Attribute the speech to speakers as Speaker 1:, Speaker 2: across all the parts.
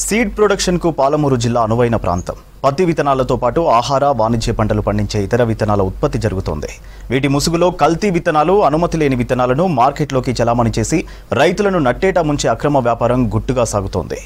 Speaker 1: Seed production కు పాలమూరు జిల్లా అనువైన ప్రాంతం. పత్తి విత్తనాలతో పాటు ఆహార వాణిజ్య పంటలు పండించే ఇతర విత్తనాల ఉత్పత్తి జరుగుతోంది. వీటి ముసుగులో కల్తీ విత్తనాలు, అనుమతి లేని విత్తనాలను మార్కెట్లోకి చలామణి చేసి రైతులను నట్టేటా ముంచే అక్రమ వ్యాపారం గుట్టుగా సాగుతోంది.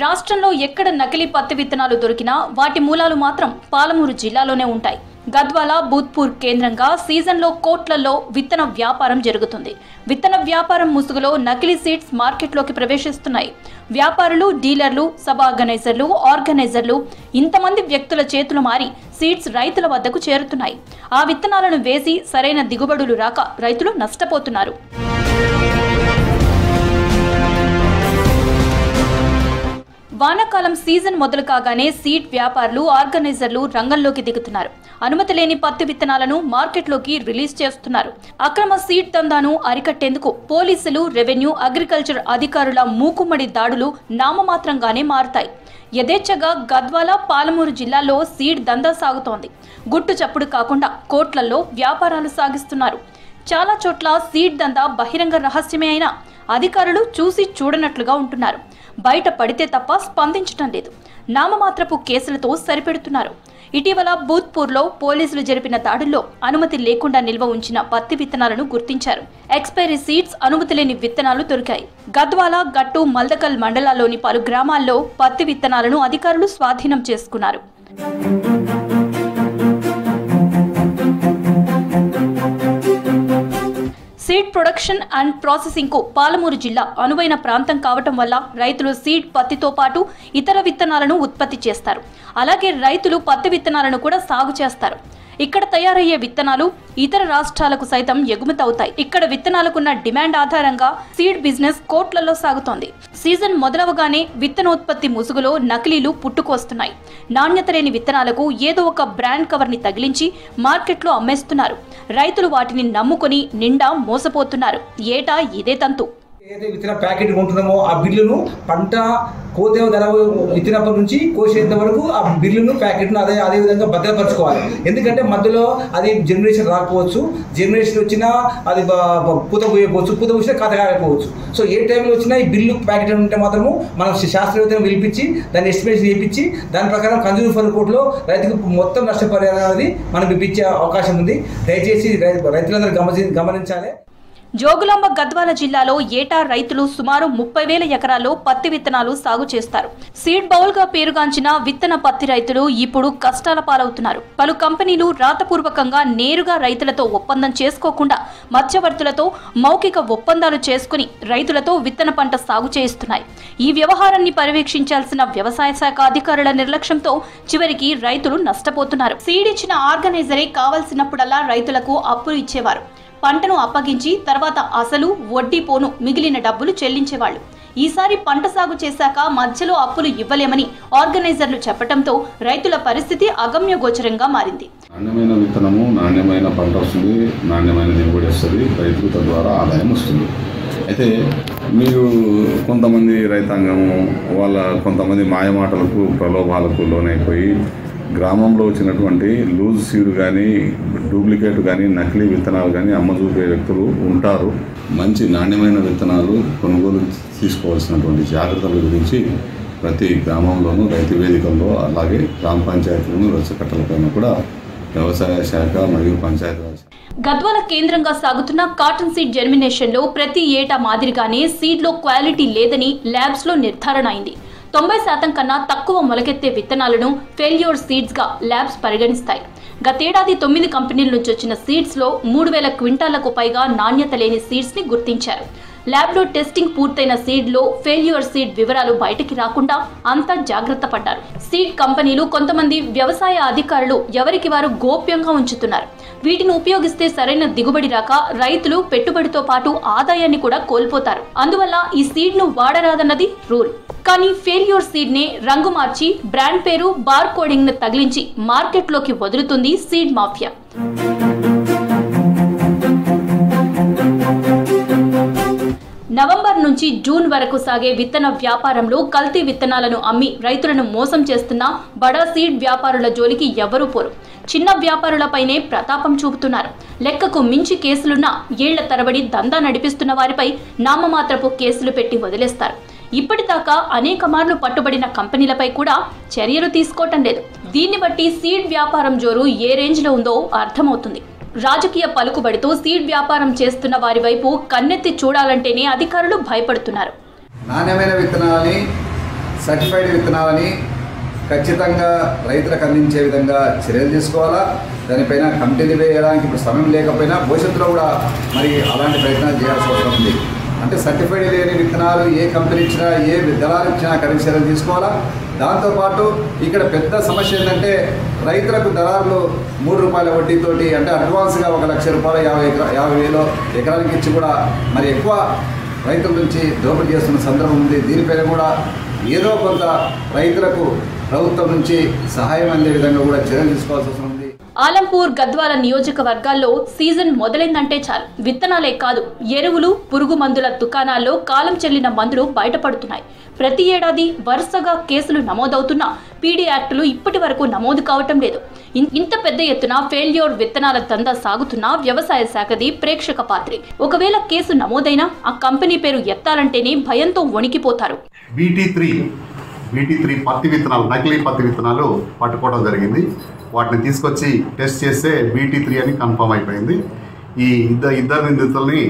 Speaker 2: రాష్ట్రంలో ఎక్కడ నకిలీ పత్తి విత్తనాలు దొరికినా వాటి మూలాలు మాత్రం పాలమూరు జిల్లాలోనే ఉంటాయి. గద్వాల, బూత్పూర్ కేంద్రంగా సీజన్లో కోట్లలో విత్తన వ్యాపారం జరుగుతుంది. విత్తన వ్యాపారం ముసుగులో నకిలీ సీడ్స్ మార్కెట్లోకి ప్రవేశిస్తున్నాయి. వ్యాపారులు, డీలర్లు, సబ్ ఆర్గనైజర్లు ఇంతమంది వ్యక్తుల చేతులు మారి సీడ్స్ రైతుల వద్దకు చేరుతున్నాయి. ఆ విత్తనాలను వేసి సరైన దిగుబడులు రాక రైతులు నష్టపోతున్నారు. వానాకాలం సీజన్ మొదలు కాగానే సీడ్ వ్యాపారులు, ఆర్గనైజర్లు రంగంలోకి దిగుతున్నారు. అనుమతి లేని పత్తి విత్తనాలను మార్కెట్లోకి రిలీజ్ చేస్తున్నారు. అక్రమ సీడ్ దందాను అరికట్టేందుకు పోలీసులు, రెవెన్యూ, అగ్రికల్చర్ అధికారుల మూకుమ్మడి దాడులు నామమాత్రంగానే మారుతాయి. యథేచ్ఛగా గద్వాల, పాలమూరు జిల్లాల్లో సీడ్ దందా సాగుతోంది. గుట్టు చప్పుడు కాకుండా కోట్లలో వ్యాపారాలు సాగిస్తున్నారు. చాలా చోట్ల సీడ్ దందా బహిరంగ రహస్యమే అయినా అధికారులు చూసి చూడనట్లుగా ఉంటున్నారు. బయట పడితే తప్ప స్పందించటం లేదు. నామమాత్రపు కేసులతో సరిపెడుతున్నారు. ఇటీవల బూత్పూర్లో పోలీసులు జరిపిన దాడుల్లో అనుమతి లేకుండా నిల్వ ఉంచిన పత్తి విత్తనాలను గుర్తించారు. ఎక్స్పైరీ సీడ్స్, అనుమతి లేని విత్తనాలు దొరికాయి. గద్వాల, గట్టు, మల్దకల్ మండలాల్లోని పలు గ్రామాల్లో పత్తి విత్తనాలను అధికారులు స్వాధీనం చేసుకున్నారు. సీడ్ ప్రొడక్షన్ అండ్ ప్రాసెసింగ్ కు పాలమూరు జిల్లా అనువైన ప్రాంతం కావటం వల్ల రైతులు సీడ్, పత్తితో పాటు ఇతర విత్తనాలను ఉత్పత్తి చేస్తారు. అలాగే రైతులు పత్తి విత్తనాలను కూడా సాగు చేస్తారు. ఇక్కడ తయారయ్యే విత్తనాలు ఇతర రాష్ట్రాలకు సైతం ఎగుమతి అవుతాయి. ఇక్కడ విత్తనాలకున్న డిమాండ్ ఆధారంగా సీడ్ బిజినెస్ కోట్లలో సాగుతోంది. సీజన్ మొదలవగానే విత్తనోత్పత్తి ముసుగులో నకిలీలు పుట్టుకొస్తున్నాయి. నాణ్యత లేని విత్తనాలకు ఏదో ఒక బ్రాండ్ కవర్ ని తగిలించి మార్కెట్లో అమ్మేస్తున్నారు. రైతులు వాటిని నమ్ముకొని నిండా మోసపోతున్నారు. ఏటా ఇదే తంతు.
Speaker 3: ఏదైతే విత్తన ప్యాకెట్ కొంటున్నామో ఆ బిల్లును పంట కోతే ధర విత్తనప్పటి నుంచి కోసేంత వరకు ఆ బిల్లును, ప్యాకెట్ను అదే విధంగా భద్రపరచుకోవాలి. ఎందుకంటే మధ్యలో అది జనరేషన్ రాకపోవచ్చు, జనరేషన్ వచ్చినా అది పూత పోయకపోవచ్చు, పూత పోసినా కథ కాకపోవచ్చు. సో ఏ టైంలో వచ్చినా ఈ బిల్లు ప్యాకెట్ ఉంటే మాత్రము మనం శాస్త్రవేత్తను పిలిపించి దాన్ని ఎస్టిమేషన్ చేయించి దాని ప్రకారం కన్జ్యూమర్ కోర్టులో రైతుకు మొత్తం నష్టపరిహారం అనేది మనం ఇప్పించే అవకాశం ఉంది. దయచేసి రైతులందరూ గమనించాలి.
Speaker 2: జోగులాంబ, గద్వాల జిల్లాలో ఏటా రైతులు సుమారు 30,000 ఎకరాల్లో పత్తి విత్తనాలు సాగు చేస్తారు. సీడ్ బౌల్ గా పేరుగాంచిన విత్తన పత్తి రైతులు ఇప్పుడు కష్టాల పాలవుతున్నారు. పలు కంపెనీలు రాతపూర్వకంగా నేరుగా రైతులతో ఒప్పందం చేసుకోకుండా మధ్యవర్తులతో మౌఖిక ఒప్పందాలు చేసుకుని రైతులతో విత్తన పంట సాగు చేయిస్తున్నాయి. ఈ వ్యవహారాన్ని పర్యవేక్షించాల్సిన వ్యవసాయ శాఖ అధికారుల నిర్లక్ష్యంతో చివరికి రైతులు నష్టపోతున్నారు. సీడ్ ఇచ్చిన ఆర్గనైజరే కావలసినప్పుడల్లా రైతులకు అప్పులు ఇచ్చేవారు. పంటను అప్పగించి తర్వాత అసలు, వడ్డీ పోను మిగిలిన డబ్బులు చెల్లించేవాళ్లు. ఈసారి పంట సాగు చేశాక మధ్యలో అప్పులు ఇవ్వలేమని ఆర్గనైజర్లు చెప్పడంతో రైతుల పరిస్థితి అగమ్యగోచరంగా మారింది.
Speaker 4: నాణ్యమైన విత్తనము, నాణ్యమైన పంట వస్తుంది, నాణ్యమైన దిగుబడి వస్తుంది, రైతుల ద్వారా ఆదాయం వస్తుంది. అయితే మీరు కొంతమంది రైతాంగము కొంతమంది మాయమాటలకు, ప్రలోభాలకు లోనైపోయి గ్రామంలో వచ్చినటువంటి లూజ్ సీడ్ కానీ, డూప్లికేట్ కానీ, నకిలీ విత్తనాలు కానీ అమ్మజూపే వ్యక్తులు ఉంటారు. మంచి నాణ్యమైన విత్తనాలు కొనుగోలు తీసుకోవాల్సినటువంటి జాగ్రత్తల గురించి ప్రతి గ్రామంలోనూ, రైతు వేదికల్లో, అలాగే గ్రామ పంచాయతీలను, రచ్చకట్టలపైన కూడా వ్యవసాయ శాఖ మరియు పంచాయతీరాజ్.
Speaker 2: గద్వాల కేంద్రంగా సాగుతున్న కాటన్ సీడ్ జర్మినేషన్ లో ప్రతి ఏటా మాదిరిగానే సీడ్ లో క్వాలిటీ లేదని ల్యాబ్స్ లో నిర్ధారణ అయింది. 90% కన్నా తక్కువ మొలకెత్తే విత్తనాలను ఫెయిల్యూర్ సీడ్స్ గా ల్యాబ్స్ పరిగణిస్తాయి. గతేడాది 9 కంపెనీల నుంచి వచ్చిన సీడ్స్ లో 3,000 క్వింటాలకు పైగా నాణ్యత లేని సీడ్స్ ని గుర్తించారు. ల్యాబ్ లో టెస్టింగ్ పూర్తయిన సీడ్ లో ఫెయిల్యూర్ సీడ్ వివరాలు బయటికి రాకుండా అంతా జాగ్రత్త పడ్డారు. సీడ్ కంపెనీలు, కొంతమంది వ్యవసాయ అధికారులు ఎవరికి వారు గోప్యంగా ఉంచుతున్నారు. వీటిని ఉపయోగిస్తే సరైన దిగుబడి రాక రైతులు పెట్టుబడితో పాటు ఆదాయాన్ని కూడా కోల్పోతారు. అందువల్ల ఈ సీడ్ ను వాడరాదన్నది రూల్. కానీ ఫెయిల్యూర్ సీడ్ నే రంగు మార్చి బ్రాండ్ పేరు, బార్ కోడింగ్ ను తగిలించి మార్కెట్లోకి వదులుతుంది సీడ్ మాఫియా. నవంబర్ నుంచి జూన్ వరకు సాగే విత్తన వ్యాపారంలో కల్తీ విత్తనాలను అమ్మి రైతులను మోసం చేస్తున్న బడా సీడ్ వ్యాపారుల జోలికి ఎవరూ పోరు. చిన్న వ్యాపారులపైనే ప్రతాపం చూపుతున్నారు. లెక్కకు మించి కేసులున్నా ఏళ్ల తరబడి దందా నడిపిస్తున్న వారిపై నామమాత్రపు కేసులు పెట్టి వదిలేస్తారు. ఇప్పటిదాకా అనేక మార్లు పట్టుబడిన కంపెనీలపై కూడా చర్యలు తీసుకోవటం లేదు. దీన్ని బట్టి సీడ్ వ్యాపారం జోరు ఏ రేంజ్ లో ఉందో అర్థమవుతుంది. రాజకీయ పలుకుబడితో సీడ్ వ్యాపారం చేస్తున్న వారి వైపు కన్నెత్తి చూడాలంటేనే అధికారులు భయపడుతున్నారు.
Speaker 5: నాణ్యమైన విత్తనాలని, సర్టిఫైడ్ విత్తనాలని ఖచ్చితంగా రైతులకు అందించే విధంగా చర్యలు తీసుకోవాలా. దానిపైన కమిటీలు వేయడానికి ఇప్పుడు సమయం లేకపోయినా భవిష్యత్తులో కూడా మరి అలాంటి ప్రయత్నాలు చేయాల్సి అవసరం ఉంది. అంటే సర్టిఫైడ్ లేని విత్తనాలు ఏ కంపెనీ ఇచ్చినా, ఏ దళాలు ఇచ్చినా కఠిన చర్యలు తీసుకోవాలా. దాంతోపాటు ఇక్కడ పెద్ద సమస్య ఏంటంటే రైతులకు దళారులు 3 రూపాయల వడ్డీతోటి అంటే అడ్వాన్స్గా 1 లక్ష రూపాయలు 50,000 ఎకరానికి ఇచ్చి కూడా మరి ఎక్కువ రైతుల నుంచి దోపిడీ చేస్తున్న సందర్భం ఉంది. దీనిపైన కూడా ఏదో కొంత రైతులకు ప్రభుత్వం నుంచి సహాయం అందే విధంగా కూడా చర్యలు తీసుకోవాల్సి అవసరం ఉంది.
Speaker 2: ఆలంపూర్, గద్వాల నియోజకవర్గాల్లో సీజన్ మొదలైందంటే చాలు విత్తనాలే కాదు, ఎరువులు, పురుగు మందుల దుకాణాల్లో కాలం చెల్లిన మందులు బయటపడుతున్నాయి. ప్రతి ఏడాది వరుసగా కేసులు నమోదవుతున్నా పీడీ యాక్టులు ఇప్పటి వరకు నమోదు కావటం లేదు. ఇంత పెద్ద ఎత్తున ఫెయిల్యూర్ విత్తనాల దందా సాగుతున్న వ్యవసాయ శాఖది ప్రేక్షక పాత్రే. ఒకవేళ కేసు నమోదైనా ఆ కంపెనీ పేరు ఎత్తాలంటేనే భయంతో వణికిపోతారు.
Speaker 6: BT3 పత్తి విత్తనాలు, నకిలీ పత్తి విత్తనాలు పట్టుకోవడం జరిగింది. వాటిని తీసుకొచ్చి టెస్ట్ చేస్తే BT3 అని కన్ఫర్మ్ అయిపోయింది. ఈ ఇద్దరు నిందితుల్ని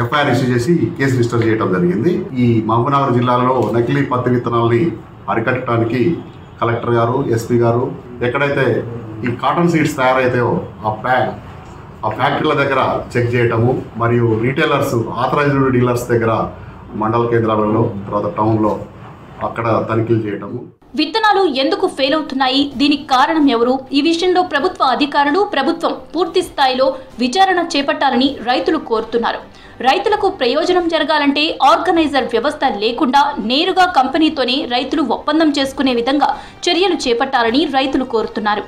Speaker 6: FIR ఇష్యూ చేసి కేసు రిజిస్టర్ చేయడం జరిగింది. ఈ మహబూబ్నగర్ జిల్లాలో నకిలీ పత్తి విత్తనాలని అరికట్టడానికి కలెక్టర్ గారు, SP గారు ఎక్కడైతే ఈ కాటన్ సీడ్స్ తయారైతాయో ఆ ఫ్యాక్టరీల దగ్గర చెక్ చేయటము, మరియు రీటైలర్స్, ఆథరైజ్డ్ డీలర్స్ దగ్గర మండల కేంద్రాలలో, తర్వాత టౌన్లో అక్కడ తనిఖీలు చేయటము.
Speaker 2: విత్తనాలు ఎందుకు ఫెయిల్ అవుతున్నాయి, దీనికి కారణం ఎవరు, ఈ విషయంలో ప్రభుత్వ అధికారులు, ప్రభుత్వం పూర్తి స్థాయిలో విచారణ చేపట్టాలని రైతులు కోరుతున్నారు. రైతులకు ప్రయోజనం జరగాలంటే ఆర్గనైజర్ వ్యవస్థ లేకుండా నేరుగా కంపెనీతోనే రైతులు ఒప్పందం చేసుకునే విధంగా చర్యలు చేపట్టాలని రైతులు కోరుతున్నారు.